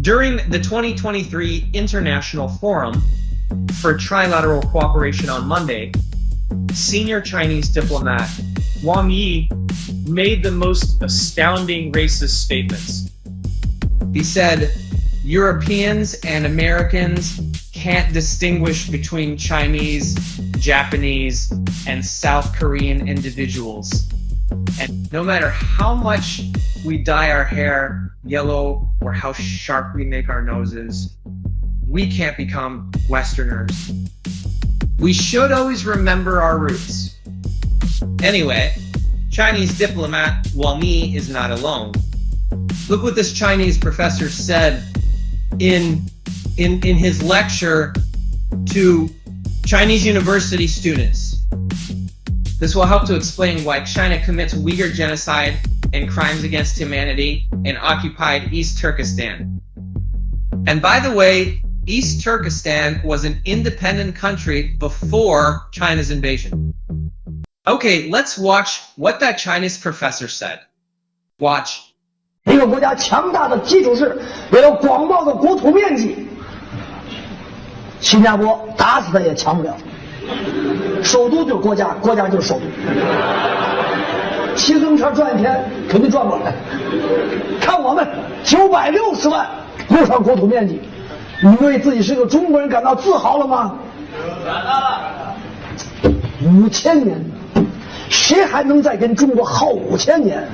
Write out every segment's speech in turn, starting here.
During the 2023 International Forum for Trilateral Cooperation on Monday, senior Chinese diplomat Wang Yi made the most astounding racist statements. He said, Europeans and Americans can't distinguish between Chinese, Japanese, and South Korean individuals. And no matter how much we dye our hair yellow or how sharp we make our noses, we can't become Westerners. We should always remember our roots. Anyway, Chinese diplomat Wang Yi is not alone. Look what this Chinese professor said in his lecture to Chinese university students. This will help to explain why China commits Uyghur genocide and crimes against humanity in occupied East Turkestan. And by the way, East Turkestan was an independent country before China's invasion. Okay, let's watch what that Chinese professor said. Watch. 一个国家强大的基础是为了广袤的国土面积。新加坡打死他也强不了，首都就是国家，国家就是首都。骑自行车转一天肯定转不来。看我们960万路上国土面积，你为自己是个中国人感到自豪了吗？感到了。5000年，谁还能再跟中国耗5000年？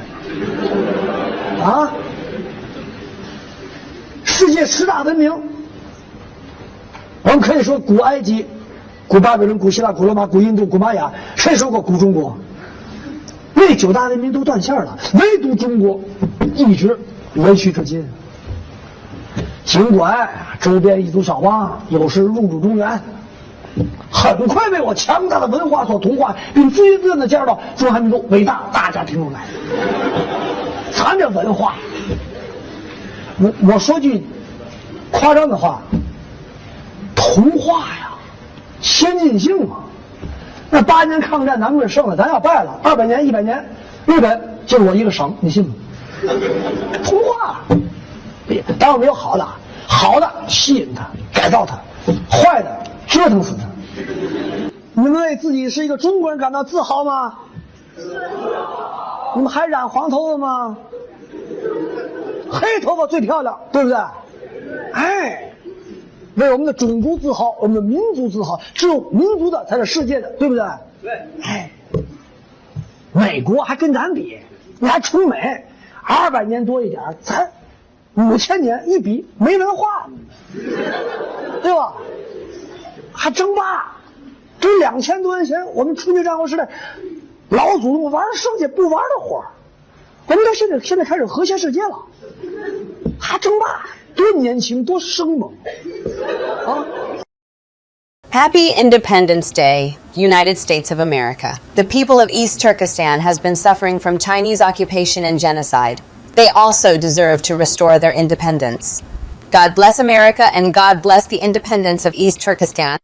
啊！世界10大文明，我们可以说古埃及、古巴比伦、古希腊、古罗马、古印度、古玛雅，谁说过古中国？那9大文明都断线了，唯独中国一直延续至今。尽管周边一族小邦有时入主中原，很快被我强大的文化所同化，并自愿地加入到中华民族伟大大家庭中来。咱这文化，我说句夸张的话，童话呀，先进性嘛。那8年抗战咱们是胜了，咱要败了，200年、100年，日本就是我一个省，你信吗？童话，当然没有好的，好的吸引他，改造他，坏的折腾死他。你们为自己是一个中国人感到自豪吗？你们还染黄头发吗？黑头发最漂亮，对不对？哎，为我们的种族自豪，我们的民族自豪，只有民族的才是世界的，对不对？对。哎，美国还跟咱比，你还崇美，200年多一点，咱5000年一比没文化，对吧？还争霸，这2000多年前我们春秋战国时代。老祖宗玩剩下不玩的活，我们到现在开始和谐世界了，还争霸，多年轻，多生猛啊！ Happy Independence Day, United States of America. The people of East Turkestan has been suffering from Chinese occupation and genocide. They also deserve to restore their independence. God bless America and God bless the independence of East Turkestan.